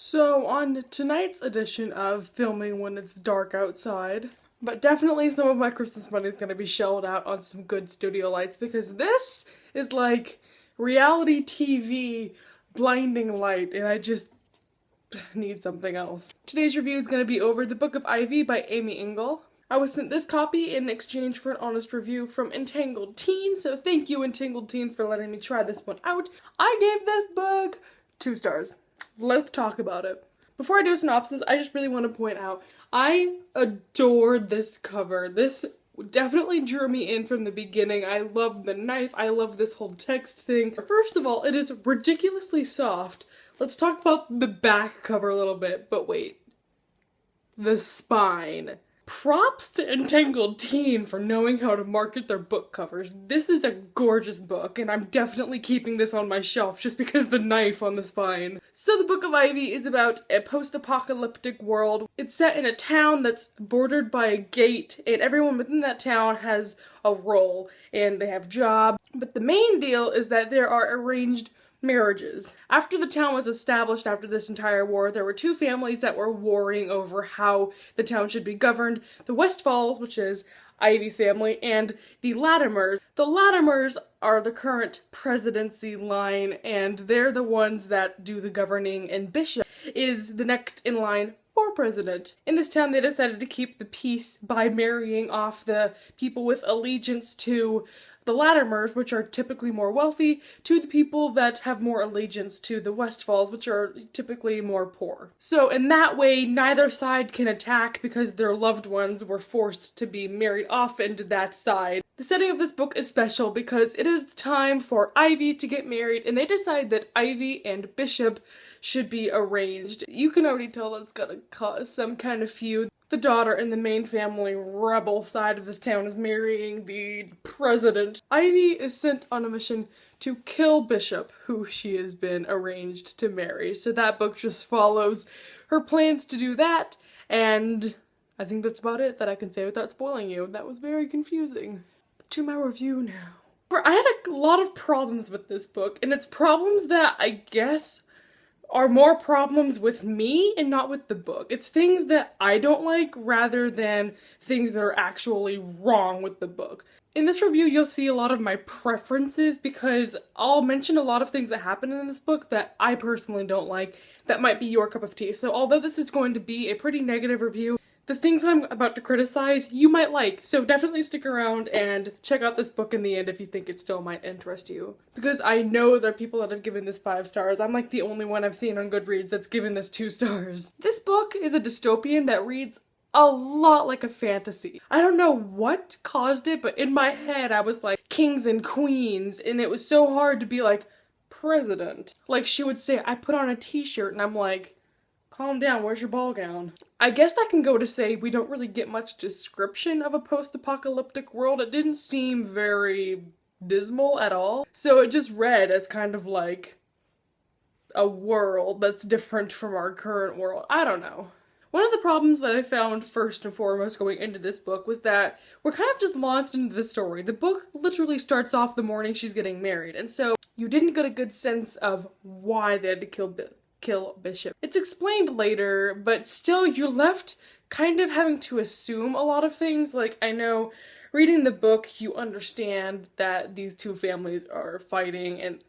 So on tonight's edition of Filming When It's Dark Outside, but definitely some of my Christmas money is going to be shelled out on some good studio lights because this is like reality TV blinding light and I just need something else. Today's review is going to be over The Book of Ivy by Amy Engel. I was sent this copy in exchange for an honest review from Untitled Teen, so thank you Untitled Teen for letting me try this one out. I gave this book 2 stars. Let's talk about it. Before I do a synopsis, I just really want to point out, I adored this cover. This definitely drew me in from the beginning. I love the knife, I love this whole text thing. First of all, it is ridiculously soft. Let's talk about the back cover a little bit, but wait. The spine. Props to Untitled Teen for knowing how to market their book covers. This is a gorgeous book, and I'm definitely keeping this on my shelf just because the knife on the spine. So The Book of Ivy is about a post-apocalyptic world. It's set in a town that's bordered by a gate, and everyone within that town has a role, and they have jobs. But the main deal is that there are arranged marriages. After the town was established after this entire war, there were 2 families that were warring over how the town should be governed. The Westfalls, which is Ivy's family, and the Latimers. The Latimers are the current presidency line, and they're the ones that do the governing, and Bishop is the next in line for president. In this town, they decided to keep the peace by marrying off the people with allegiance to the Latimers, which are typically more wealthy, to the people that have more allegiance to the Westfalls, which are typically more poor. So in that way, neither side can attack because their loved ones were forced to be married off into that side. The setting of this book is special because it is the time for Ivy to get married, and they decide that Ivy and Bishop should be arranged. You can already tell that's gonna cause some kind of feud. The daughter in the main family rebel side of this town is marrying the president. Ivy is sent on a mission to kill Bishop, who she has been arranged to marry. So that book just follows her plans to do that, and I think that's about it that I can say without spoiling you. That was very confusing. To my review now. I had a lot of problems with this book, and it's problems that I guess are more problems with me and not with the book. It's things that I don't like rather than things that are actually wrong with the book. In this review, you'll see a lot of my preferences because I'll mention a lot of things that happen in this book that I personally don't like that might be your cup of tea. So although this is going to be a pretty negative review, the things that I'm about to criticize, you might like, so definitely stick around and check out this book in the end if you think it still might interest you. Because I know there are people that have given this 5 stars. I'm like the only one I've seen on Goodreads that's given this 2 stars. This book is a dystopian that reads a lot like a fantasy. I don't know what caused it, but in my head I was like kings and queens, and it was so hard to be like, president. Like she would say, I put on a t-shirt, and I'm like, calm down, where's your ball gown? I guess that can go to say we don't really get much description of a post-apocalyptic world. It didn't seem very dismal at all. So it just read as kind of like a world that's different from our current world. I don't know. One of the problems that I found first and foremost going into this book was that we're kind of just launched into the story. The book literally starts off the morning she's getting married, and so you didn't get a good sense of why they had to kill Bishop. It's explained later, but still you're left kind of having to assume a lot of things. Like, I know reading the book you understand that these 2 families are fighting and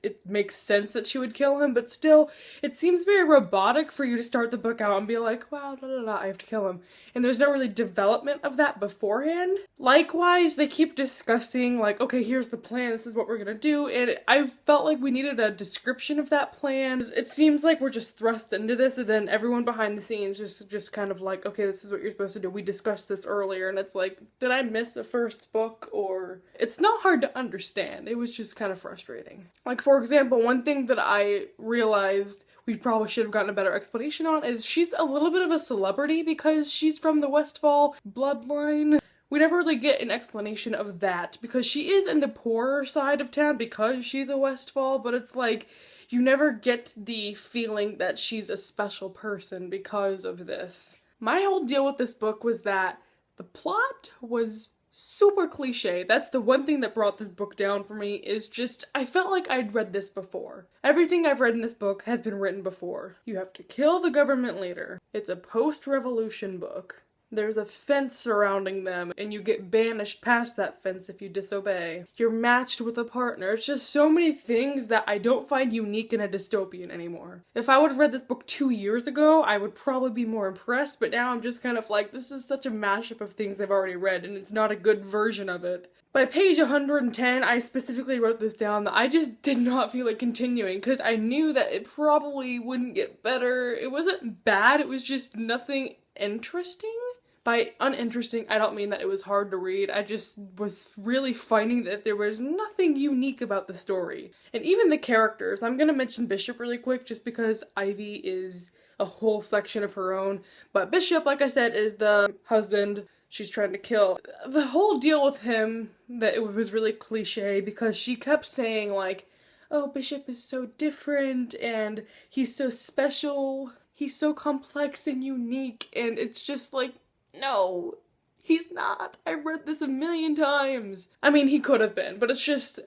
it makes sense that she would kill him, but still it seems very robotic for you to start the book out and be like, wow, I have to kill him. And there's no really development of that beforehand. Likewise, they keep discussing like, okay, here's the plan, this is what we're gonna do, and I felt like we needed a description of that plan. It seems like we're just thrust into this, and then everyone behind the scenes just kind of like, okay, this is what you're supposed to do, we discussed this earlier, and it's like, did I miss the first book? Or it's not hard to understand, it was just kind of frustrating. Like, for example, one thing that I realized we probably should have gotten a better explanation on is she's a little bit of a celebrity because she's from the Westfall bloodline. We never really get an explanation of that because she is in the poorer side of town because she's a Westfall, but it's like you never get the feeling that she's a special person because of this. My whole deal with this book was that the plot was super cliche. That's the one thing that brought this book down for me, is just, I felt like I'd read this before. Everything I've read in this book has been written before. You have to kill the government leader. It's a post-revolution book. There's a fence surrounding them, and you get banished past that fence if you disobey. You're matched with a partner. It's just so many things that I don't find unique in a dystopian anymore. If I would have read this book 2 years ago, I would probably be more impressed, but now I'm just kind of like, this is such a mashup of things I've already read, and it's not a good version of it. By page 110, I specifically wrote this down that I just did not feel like continuing, because I knew that it probably wouldn't get better. It wasn't bad, it was just nothing interesting. By uninteresting, I don't mean that it was hard to read. I just was really finding that there was nothing unique about the story. And even the characters. I'm gonna mention Bishop really quick just because Ivy is a whole section of her own. But Bishop, like I said, is the husband she's trying to kill. The whole deal with him, that it was really cliche because she kept saying like, oh, Bishop is so different and he's so special. He's so complex and unique, and it's just like, no, he's not. I read this a million times. I mean, he could have been, but it's just,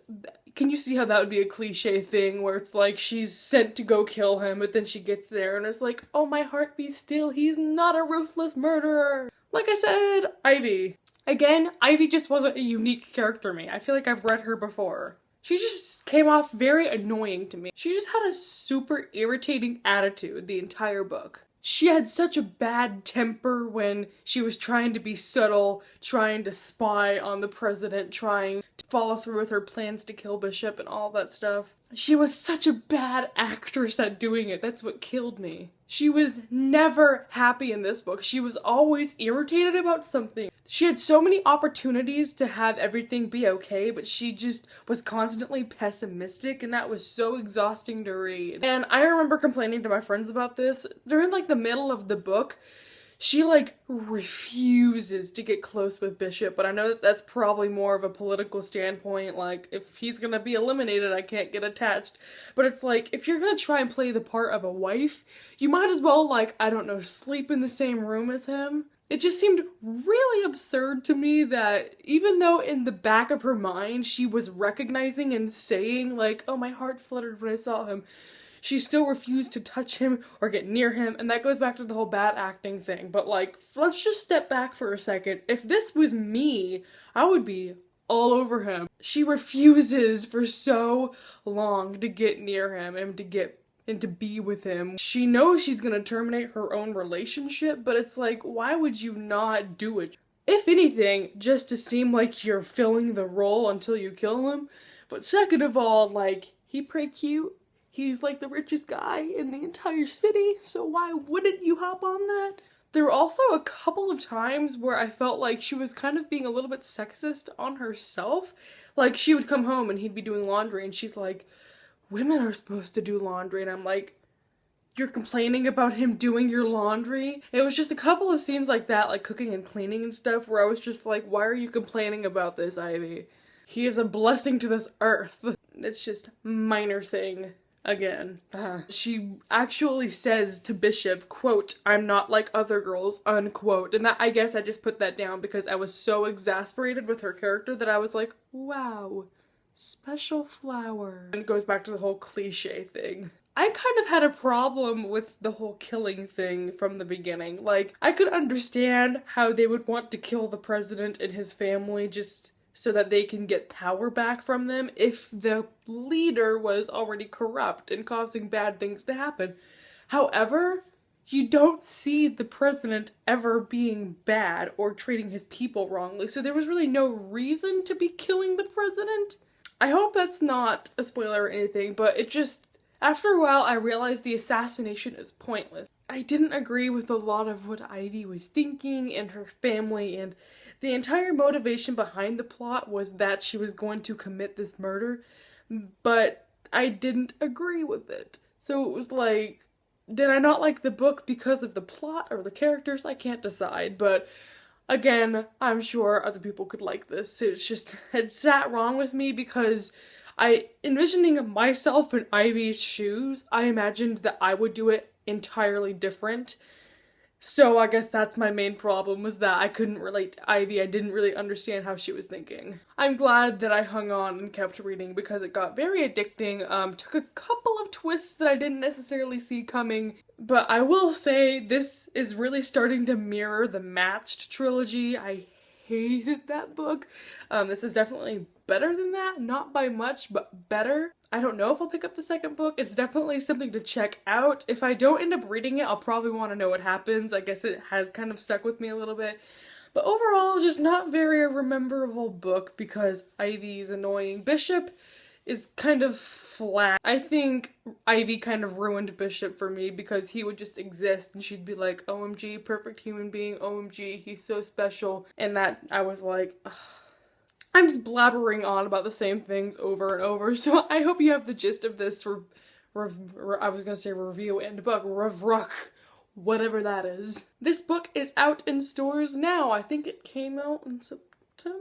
can you see how that would be a cliche thing where it's like she's sent to go kill him, but then she gets there and it's like, oh, my heart be still, he's not a ruthless murderer. Like I said, Ivy. Again, Ivy just wasn't a unique character to me. I feel like I've read her before. She just came off very annoying to me. She just had a super irritating attitude the entire book. She had such a bad temper when she was trying to be subtle, trying to spy on the president, trying to follow through with her plans to kill Bishop and all that stuff. She was such a bad actress at doing it. That's what killed me. She was never happy in this book. She was always irritated about something. She had so many opportunities to have everything be okay, but she just was constantly pessimistic, and that was so exhausting to read. And I remember complaining to my friends about this. During like the middle of the book, she like refuses to get close with Bishop, but I know that that's probably more of a political standpoint, like if he's gonna be eliminated I can't get attached. But it's like, if you're gonna try and play the part of a wife, you might as well, like, I don't know, sleep in the same room as him. It just seemed really absurd to me that even though in the back of her mind she was recognizing and saying like, oh, my heart fluttered when I saw him, she still refused to touch him or get near him, and that goes back to the whole bad acting thing. But like, let's just step back for a second. If this was me, I would be all over him. She refuses for so long to get near him and to be with him. She knows she's gonna terminate her own relationship, but it's like, why would you not do it? If anything, just to seem like you're filling the role until you kill him. But second of all, like, he pretty cute. He's like the richest guy in the entire city, so why wouldn't you hop on that? There were also a couple of times where I felt like she was kind of being a little bit sexist on herself. Like, she would come home and he'd be doing laundry and she's like, women are supposed to do laundry, and I'm like, you're complaining about him doing your laundry? It was just a couple of scenes like that, like cooking and cleaning and stuff, where I was just like, why are you complaining about this, Ivy? He is a blessing to this earth. It's just minor thing. Again. She actually says to Bishop, quote, I'm not like other girls, unquote. And that, I guess I just put that down because I was so exasperated with her character that I was like, wow, special flower. And it goes back to the whole cliche thing. I kind of had a problem with the whole killing thing from the beginning. Like, I could understand how they would want to kill the president and his family just so that they can get power back from them if the leader was already corrupt and causing bad things to happen. However, you don't see the president ever being bad or treating his people wrongly, so there was really no reason to be killing the president. I hope that's not a spoiler or anything, but it just, after a while I realized the assassination is pointless. I didn't agree with a lot of what Ivy was thinking and her family, and the entire motivation behind the plot was that she was going to commit this murder, but I didn't agree with it. So it was like, did I not like the book because of the plot or the characters? I can't decide, but again, I'm sure other people could like this. It's just, it sat wrong with me because envisioning myself in Ivy's shoes, I imagined that I would do it entirely different. So I guess that's my main problem, was that I couldn't relate to Ivy. I didn't really understand how she was thinking. I'm glad that I hung on and kept reading because it got very addicting. Took a couple of twists that I didn't necessarily see coming, but I will say this is really starting to mirror the Matched trilogy. I hated that book. This is definitely better than that, not by much, but better. I don't know if I'll pick up the second book. It's definitely something to check out. If I don't end up reading it, I'll probably want to know what happens. I guess it has kind of stuck with me a little bit. But overall, just not very a memorable book because Ivy's annoying. Bishop is kind of flat. I think Ivy kind of ruined Bishop for me because he would just exist and she'd be like, OMG, perfect human being, OMG, he's so special. And that, I was like, ugh. I'm just blabbering on about the same things over and over, so I hope you have the gist of this I was gonna say review and book, revruck, whatever that is. This book is out in stores now. I think it came out in September,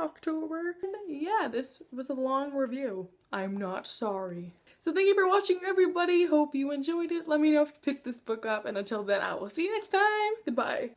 October. Yeah, this was a long review. I'm not sorry. So thank you for watching, everybody. Hope you enjoyed it. Let me know if you picked this book up, and until then, I will see you next time. Goodbye.